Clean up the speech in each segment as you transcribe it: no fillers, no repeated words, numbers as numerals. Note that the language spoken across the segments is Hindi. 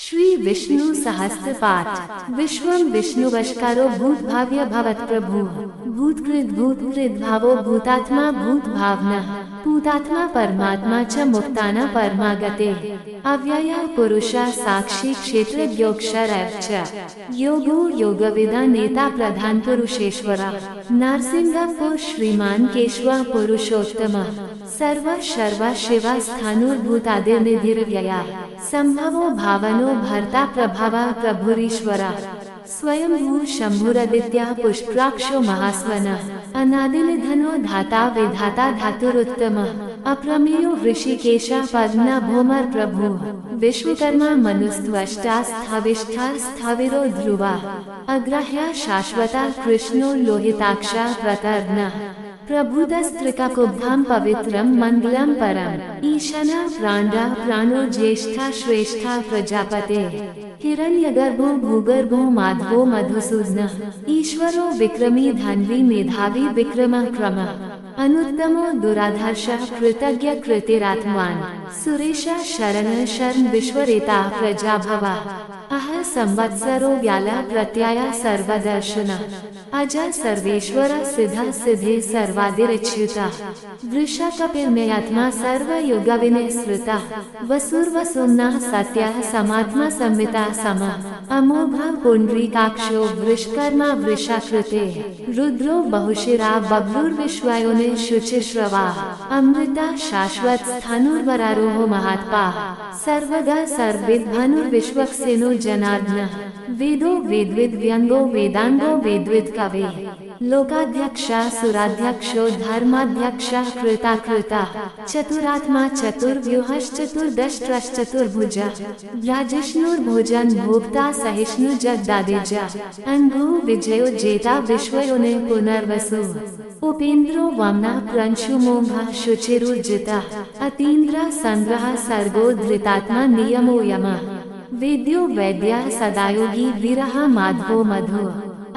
श्री विष्णु सहस्त्र पाठ। विश्वं विष्णुवशकारो भूतभाव्य भवत्प्रभु। भूतकृत भावो भूतात्मा भूत भावनः। भूतात्मा परमात्मा च मुक्ताना परमागते। अव्यय पुरुषा साक्षी क्षेत्रज्ञोऽक्षर एव च। योगो योगविदा नेता प्रधान पुरुषेश्वरा। नरसिंह श्रीमान केशव पुरुषोत्तमः। सर्व शर्वा शिवा स्थाणुर्भूतादिर्निधिर्व्यया। संभवो भावनो भर्ता प्रभावा प्रभुरीश्वरा। स्वयंभू शंभुरदित्या पुष्प्राक्षो महास्वनः। अनादिनिधनो धाता विधाता धातुरुत्तमः। अप्रमेयो ऋषिकेशा पद्मना भौमर प्रभु। विश्वकर्मा मनुस्त्वष्टा स्थाविष्ठा स्थाविरो ध्रुवा। अग्राह्या शाश्वता कृष्णो लोहिताक्षा प्रतर्णः। प्रभुदस्त्रिकाकुब्धां पवित्रं मंगलम परम। ईशाना प्राणा प्राणो ज्येष्ठा श्रेष्ठा प्रजापते। हिरण्यगर्भो भूगर्भो माधवो मधुसूदनः। ईश्वरो विक्रमी धन्वी मेधावी विक्रमः क्रमः। अनुत्तमो दुराधर्षः कृतज्ञ कृतिरात्मान्। सुरेशा शरण शरण विश्वरेता प्रजाभवा। अह संवत्सरो व्याला प्रत्याया सर्वदर्शनः। अजा सर्वेश्वर सिद्ध सिद्धे सर्वादिरच्युता। वृषा कपिर्मयात्मा सर्वयोगविनिःसृता। वसुर्वसुम्नः सत्यः समात्मा संविता समः। अमोघः पुण्डरीकाक्षो वृषकर्मा वृषाकृते। रुद्रो बहुशिरा बभ्रुर्विश्वयोनिः शुचिश्रवाः। अमृता शाश्वत स्थाणुर्वरारोहो महात्पाः। सर्वगा सर्वविद्भानुर्विश्वक्सेनो जनार्दनः। वेदो वेदविद् व्यंगो वेदांगो वेदविद् कवे। लोकाध्यक्षा सुराध्यक्षो धर्माध्यक्षा कृता कृता। चतुरात्मा चतुर्व्यूहश्चतुर्दष्ट्रश्चतुर्भुजा। राजिष्णुर्भोजन भोक्ता सहिष्णु जगदादिजा। अनुभु विजयो जेता विश्वयोनिः पुनर्वसु। उपेन्द्रो वामना प्रंशुमोघः शुचिरुज्जिता। अतीन्द्र संग्रह सर्गो धृतात्मा नियमो यमः। वेद्यो वैद्यः सदायोगी वीरः माधवो मधु।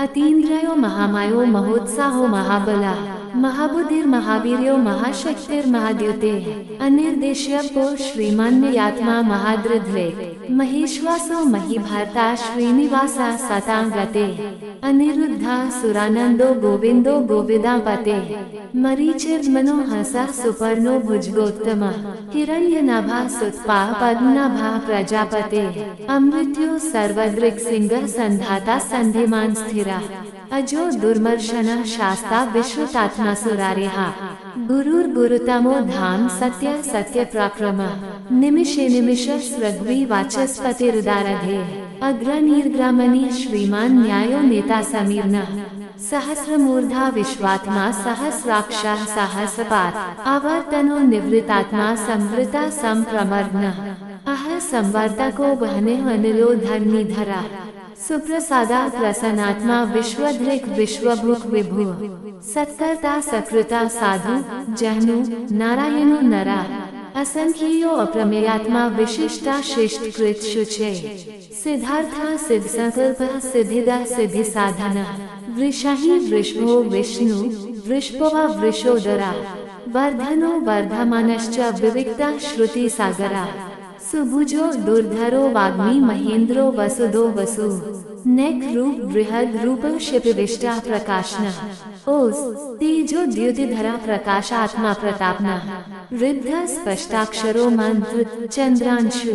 अतीन्द्रयो महामायो महोत्साहो महाबला। महाबुद्धिर्महावीर्यो महाशक्तिर्महाद्युते। अनिर्देश्यपो श्रीमान्यात्मा महादृध्रे। महेश्वासो महीभर्ता श्रीनिवासा सतांगते। अनिरुद्धा सुरानंदो गोविंदो गोविदापते। मरीचिर्मनोहसा सुपर्णो भुजगोत्तमः। हिरण्यनाभा सुतपा पद्मनाभा प्रजापते। अमृत्यो सर्वदृक् सिंह संधाता संधिमान स्थिरा। अजो दुर्मर्शनः शास्ता विश्वतात्मा सुरारिहा। गुरुर्गुरुतमो धाम सत्य सत्य पराक्रमः। निमिषे निमिष स्रग्वी वाचस्पतिरुदारधे। अग्रनीर्ग्रामणी श्रीमान न्यायो नेता समीर्नः। सहस्रमूर्धा विश्वात्मा सहस्राक्षः सहस्रपात्। आवर्तनो निवृतात्मा संवृता संप्रमर्दनः। अह संवर्तको वहने अनिलो धरणीधरा। सुप्रसादा प्रसन्नात्मा विश्वधृक् विश्वभुक् विभु। सत्कर्ता सकृता साधु जहनु नारायणो नरा। असंख्यो अप्रमेयात्मा विशिष्टा शिष्टकृत शुचे। सिद्धार्था सिद्धसंकल्पः सिद्धिदा सिद्धि साधनः। वृषाहि वृषभो विष्णु वृषभवा वृषोदरा। वर्धनो वर्धमानश्च विविक्ता श्रुति सागरा। सुभुजो दुर्धरो वाग्मी महेंद्रो वसुदो वसु। नेक रूप बृहद रूप शिपिविष्टा प्रकाशनः। ओस तेजो द्युतिधरा प्रकाशात्मा प्रतापनः। ऋद्ध स्पष्टाक्षरो मंत्र चंद्रांशु।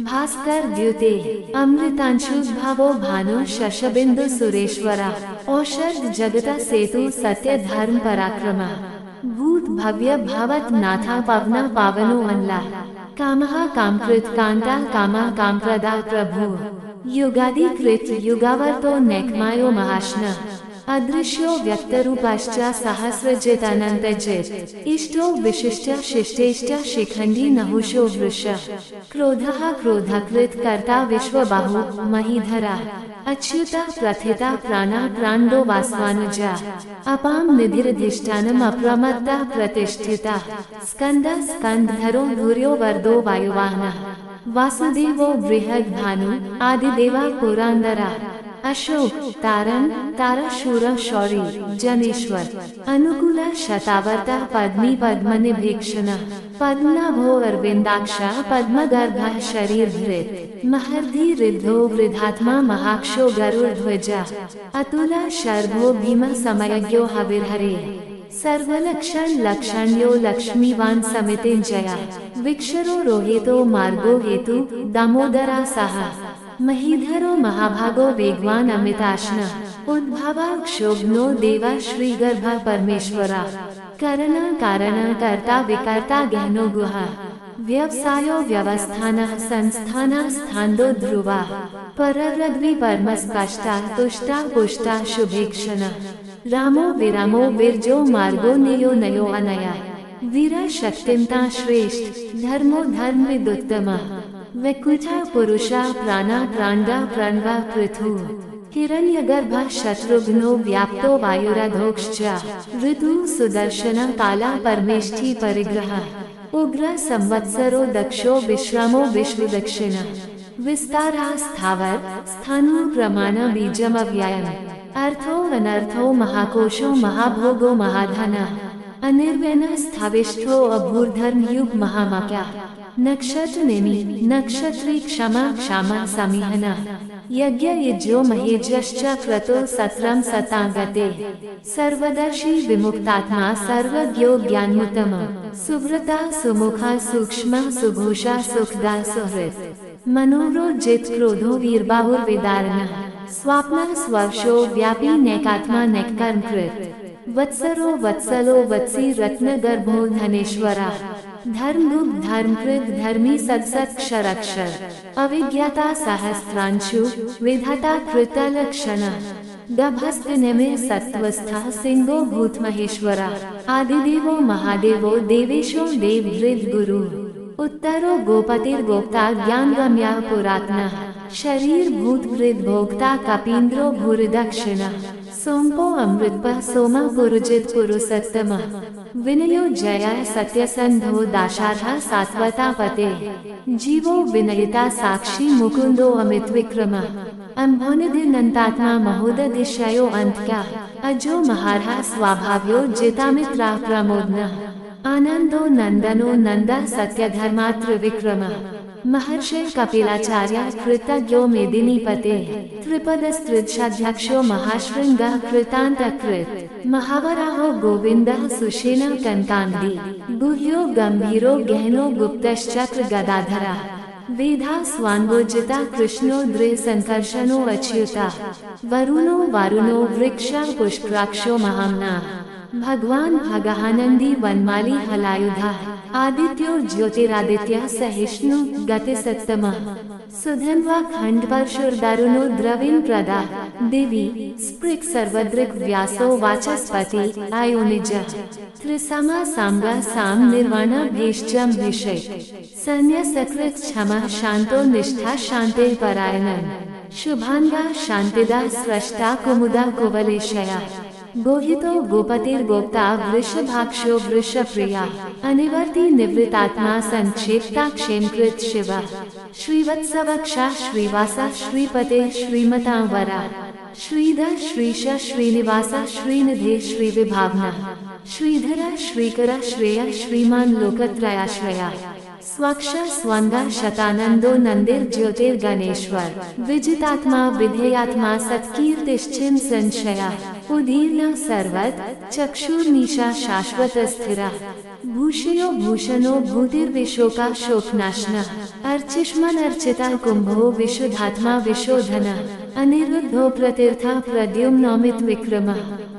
भास्कर द्युते अमृतांशु भावो भानु शशबिंदु सुरेश्वरा। औषध जगता सेतु सत्य धर्म पराक्रमः। भूत भव्य भवत नाथा पवना पावनो अनला। कामः कामकृत कांता कामा कामप्रदा प्रभु। युगादिकृत युगावर्तो नैकमायो महाशनः। अदृश्यो व्यक्तरूपाश्च सहस्रजित अनन्तजित्। इष्टो विशिष्ट शिष्टेष्ट शिखंडी नहुषो वृषः। क्रोधः क्रोधकृत कर्ता विश्वबाहु महीधरा। अच्युता प्रथिता प्राणा प्राणदो वासवानुजा। अपां निधिरधिष्ठानम् अप्रमत्ता प्रतिष्ठिता। स्कंद स्कंधरो धुर्यो वर्दो वायुवाहनः। वासुदेवो बृहद् भानु आदिदेवा पुरांदरा। अशोक तारण ताराशूर शौरी जनेश्वर अनुकूल शतावर्ता पद्मी पद्मनिभीक्षण पद्मनाभो अरविंदाक्ष पद्मगर्भ शरीरधृत महर्धि रिद्धो वृद्धात्मा महाक्षो गरुड़ध्वजा अतुला शर्भो भीम समयज्ञो हविर्हरे सर्वलक्षण लक्षण्यो लक्ष्मीवान समितिंजया विक्षरो रोहितो मार्गो हेतु दामोदरा सह महीधरो महाभागो वेगवान अमिताश्न उद्भवा क्षोभनो देवा श्रीगर्भ परमेश्वरा करण कारण कर्ता विकर्ता गहनो गुहा व्यवसायो व्यवस्थान संस्थान स्थानो ध्रुवा पररग्वि परमस्पष्टा तुष्टा पुष्टा शुभेक्षण रामो विरामो विरजो मार्गो नयो नयो अनया वीरा शक्तिमता श्रेष्ठ धर्मो धर्म विदुत्तम वैकुंठा पुरुषा प्राणा प्राण्डा प्रणवा पृथु हिरण्यगर्भ शत्रुघ्नो व्याप्तो वायुराधोक्ष ऋतु सुदर्शन काला परमेष्ठी परिग्रह उग्र संवत्सरो दक्षो विश्रामो विश्वदक्षिण विस्तारा स्थावर स्थानु प्रमाण बीजम अव्ययम् अर्थो अनर्थो महाकोशो महाभोगो महाधन अनिर्वैन स्थाविष्ठो अभूर्धर्म युग महामक्या नक्षत्र नेमि नक्षत्री क्षमा क्षमा समीहना यज्ञ यज्ञो महेजश्च क्रतो सत्रम सतागते सर्वदर्शी विमुक्तात्मा सर्वज्ञो ज्ञानमुत्तम सुव्रता सुमुखा सूक्ष्म सुभूषा सुखदा सुहृत् मनोरो जित क्रोधो वीरबाहुर विदारण स्वाप्न स्वशो व्यापी नैकात्मा नैकर्मकृत वत्सरो वत्सलो वत्सी रत्न गर्भो धनेश्वरा धर्मगुप्त धर्मकृत धर्मी सत्सत क्षरक्षर अविज्ञाता सहस्रांशु विधाता कृतलक्षण गभस्त निमे सत्वस्था सिंहो भूत महेश्वरा आदिदेवो महादेवो देवेशो देववृद्ध गुरु उत्तरो गोपतिर गोप्ता ज्ञान गम्या पुरातना शरीर भूत वृद्ध भोक्ता कपीन्द्रो भूरिदक्षिण सोमपो अमृतप सोम पुरुजित पुरुषोत्तम विनयो जया सत्यसंधो दाशार्हा सात्वता पते जीवो विनयिता साक्षी मुकुंदो अमित विक्रम अम्भोनिधिनन्तात्मा महोदधिशयो अंत्या अजो महारहा स्वाभाव्यो जितामित्रा प्रमोदन आनंदो नंदनो नंदा सत्यधर्मात्र विक्रम महर्षि कपिलाचार्य कृतज्ञो मेदिनीपते त्रिपदस्त्रिदशाध्यक्षो महाशृंग कृतांतकृत महावराहो गोविंद सुषेण कनकांडी गुह्यो गंभीरो गहनो गुप्तश्चक्र गदाधरा वेधा स्वान्वोजिता कृष्णो द्रे संकर्षणो अच्युता वरुणो वारुणो वृक्षा पुष्पराक्षो महामना भगवान भगानंदी वनमाली हलायुधा आदित्यो ज्योतिरादित्य सहिष्णु गति सत्तम सुधन्वा खंड परशुरदारुणो द्रविण प्रदा देवी स्पृक् सर्वदृक् व्यासो वाचस्पति आयोनिज त्रिसमा सांगा साम निर्वाण भेषजम भिषेक संन्यासकृत क्षमा शांतो निष्ठा शांते परायणन शुभांगा शांतिदा स्रष्टा कुमुदा कुवलेशया गोहितो गोपतिर गोप्ता वृषभाक्षो वृषप्रिया अनिवर्ति निवृत्तात्मा संक्षेप्ता क्षेमकृत शिवा श्रीवत्सवक्षा श्रीवासा श्रीपते श्रीमता वरा श्रीधर श्रीश श्रीनिवासा श्रीनिधे श्रीविभावना श्रीधरा श्रीकरा श्रेया श्रीमान लोकत्रयाश्रया स्वक्ष स्वंगा शतानंदो नंदिर ज्योतिर्गणेश्वर विजितात्मा विधेयात्मा सत्कीर्तिश्चिन संशया उदीर्णा सर्वत चक्षुर्निशा शाश्वत स्थिरा भूषयो भूषणो भूतिर्विशोका शोकनाशना अर्चिष्मन अर्चिता कुंभो विशुद्धात्मा विशोधन अनिरुद्धो प्रतिर्था प्रद्युम्नोमित विक्रम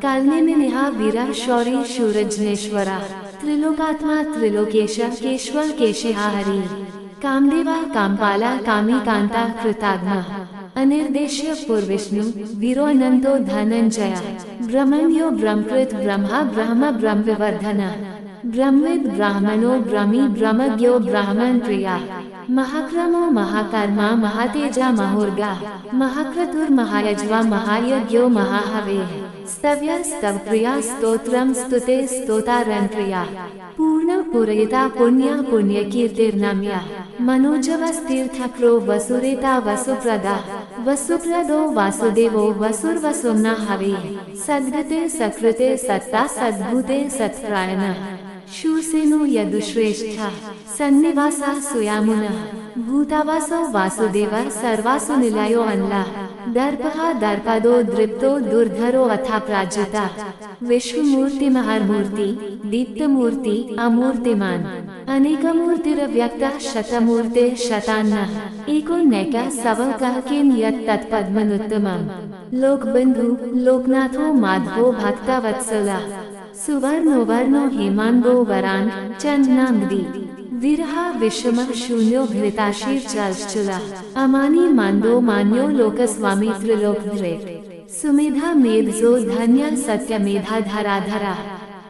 कालनेमिनिहा वीरा शौरी शूरजनेश्वरा त्रिलोकात्मा त्रिलोकेश केशव केशिहा हरि कामदेवा कामपाला कामी कांता कृताग्मा अनिर्देश्य पूर्विष्णु वीरो अनंतो धनंजया ब्रह्मण्यो ब्रह्मकृत ब्रह्मा ब्रह्म ब्रह्म विवर्धन ब्रह्मविद ब्राह्मणो ब्रह्मी ब्रह्मज्ञो ब्राह्मण प्रिया महाक्रमो महाकर्मा महातेजा महोर्गा महाक्रतुर महायज्वा महायज्ञो महाहवे स्तव्या स्तवप्रिया स्तोत्रम स्तुते स्तोतारन्प्रिया पूर्ण पूरयिता पुण्या पुण्यकीर्तिर्नम्या मनोजवस्तीर्थक्रो वसुरेता वसुप्रदा वसुप्रदो वासुदेवो वसुर्वसुम्ना हविः सद्गते सकृते सत्ता सद्भूते सत्प्रायणः शूरसेनो यदुश्रेष्ठः सन्निवासा सुयामुनः भूतावासो वासुदेवः सर्वासु निलयो अनलः दर्पः दर्पदो दृप्तो दुर्धरो अथा प्राजता विश्वमूर्तिमहर्मूर्ति दीप्तमूर्ति अमूर्तिमान अनेकमूर्तिरव्यक्तः शतमूर्ते शतान्नः एको नैकः सवकः किं यत् तत्पद्मनुत्तमम् लोकबन्धु लोकनाथो माधवो भक्तवत्सलः सुवर्णो वर्णो हेमांगो वरान चंदनांगदी विरहा विषमः शून्यो घृताशीर चलश्चला अमानी मांदो मान्यो लोकस्वामी त्रिलोकधरे सुमेधा मेधजो धन्य सत्य मेधा धराधरा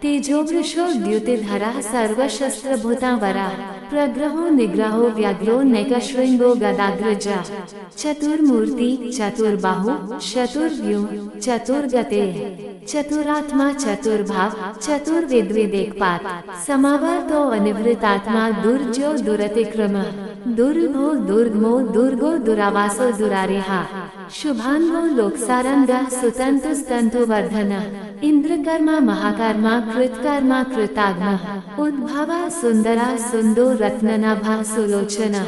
तेजो वृषो द्युतिधरा सर्वशस्त्रभूतावरा प्रग्रहो निग्रहो व्याघ्रो नैकशृंगो गदाग्रजा चतुर्मूर्ति चतुर्बाहु चतुर्व्यूह चतुर्गते चतुरात्मा चतुर्भाव चतुर्विद्विदेकपात समावर्तो अनिवृतात्मा दुर्जो दुरतिक्रम दुर्गो दुर्गमो दुर्गो दुरावासो दुरारिहा शुभांगो लोकसारंगा सुतंतुस्तंतु वर्धन इंद्रकर्मा महाकर्मा कृतकर्मा कृताग्न उद्भवा सुंदरा सुंदो रत्ननाभा सुलोचना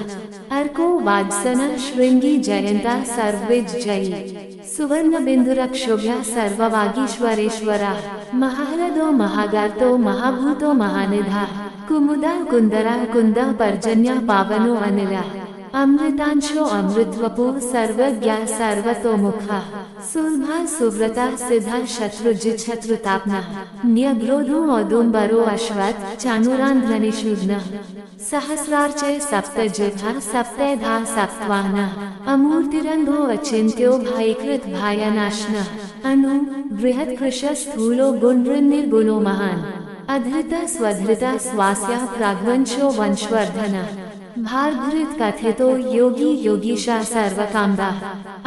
अर्को वाजसना श्रृंगी जयंता सर्वविज जयी सुवर्ण बिंदुरक्षोभ्या सर्ववागीश्वरेश्वरा महाहृदो महागार्तो महाभूतो महानिधा कुमुदा कुंदरा कुंद पर्जन्या पावनो अनिला अमृतांशो अमृतवपो सर्वज्ञा सर्वतोमुखा सुलभा सुव्रता सिद्धा शत्रुजित शत्रुतापना न्यग्रोधो औदुम्बरो अश्वत् चाणूरान्ध्रनिषूद्नः सहस्रार्चय सप्तजिह्वा सप्तधा सप्तवाहनः अमूर्तिरन्धो अचिन्त्यो भयकृत भयनाशनः अनु बृहत्कृश स्थूलो गुणनिर्गुणो महान् अधृता स्वधृता स्वास्या प्राग्वंशो वंशवर्धनः भारघृत कथितो योगी योगीशा सर्वकामदा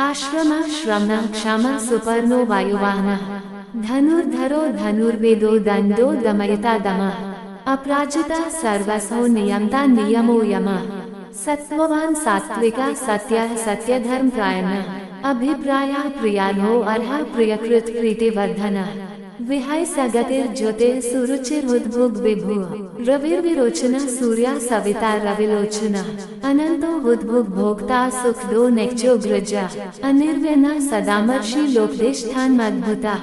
आश्रमा श्रमणा क्षमा सुपर्णो वायुवाहनः धनुर्धरो धनुर्वेदो दंडो दमयता दमः अपराजिता सर्वसो नियमता नियमो यमः सत्ववान सात्विका सत्यः सत्यधर्म प्रायणः अभिप्राया प्रियानो अर्हा प्रियकृत प्रीतिवर्धनः विहाय सगतिर ज्योतिर सुरुचिर उद्भुग विभु रविर्विरोचना सूर्या सविता रविलोचना अनंतो उद्भुग भोक्ता सुख दो नेक्चो ग्रजा अनिर्व्यना सदामर्षि लोकदेष्ठान मद्भुता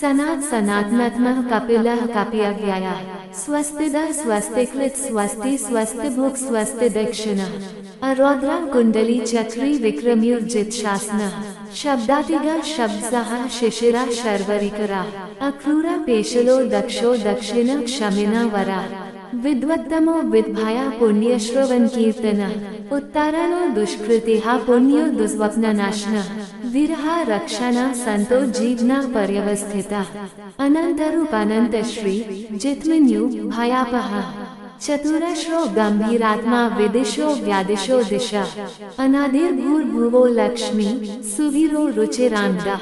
सनात सनातनात्मा कपिलः कपियव्यया स्वस्तिदा स्वस्तिकृत स्वस्ति स्वस्ति भोग स्वस्ति दक्षिणा अरौद्रा कुंडली चक्री विक्रम्युर्जित शासना शब्दातिगा शब्दसः शिशिरा शर्वरिकरा अक्रूरा पेशलो दक्षो दक्षिण क्षमिना वरा विद्वत्तमो विद्भाया पुण्यश्रवण कीर्तना उत्तारणो दुष्कृतिहा पुण्यो दुस्वप्ननाशना विरहा रक्षणा संतो जीवना पर्यवस्थिता अनंतरूपानंत श्री जित्मन्यु भयापहा चतुरश्रो गंभीरात्मा विदिशो व्यादिशो दिशा अनादिर्भूर्भुवो लक्ष्मी सुवीरो रुचिरान्दा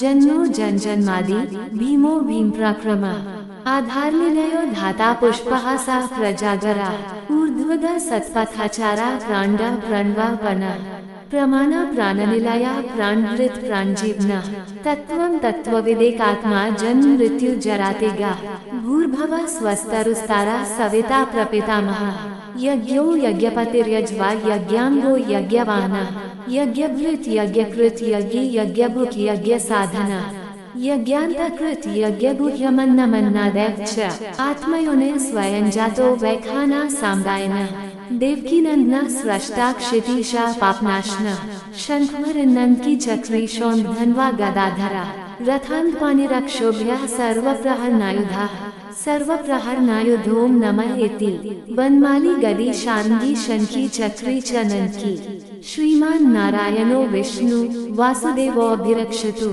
जन्मो जन्जन्मादि भीमो भीमपराक्रमा आधारनिलयो धाता पुष्पः सा प्रजागरा ऊर्ध्वदा सत्पथाचारा प्राण्डा प्रणवापना प्रमाणा प्राणनिलया प्राणभृत प्राणजीवना तत्त्वं तत्त्वविदेकात्मा जन्म मृत्यु जरातिगा भूर्भुवः स्वस्तरुस्तारा सविता प्रपितामहः यज्ञो यज्ञपतिर्यज्वा यज्ञांगो यज्ञवाहनः यज्ञभृत यज्ञकृत यज्ञी यज्ञभुक् यज्ञसाधना यज्ञान्तकृत यज्ञगुह्यमन्नमन्नादैव च आत्मयोने स्वयं जातो वैखाना साम्दायिनः देवकीनंदना स्रष्टा क्षितिशा पापनाशना शंखवरनंद की चक्री शौंधन्वा गदाधरा रथान्पाणिरक्षोभ्यः सर्वप्रहरनायुधोम नमः इति वनमाली गदी शार्ंगी शंखी चक्री च नंदकी श्रीमान नारायणो विष्णु वासुदेवोऽभिरक्षतु।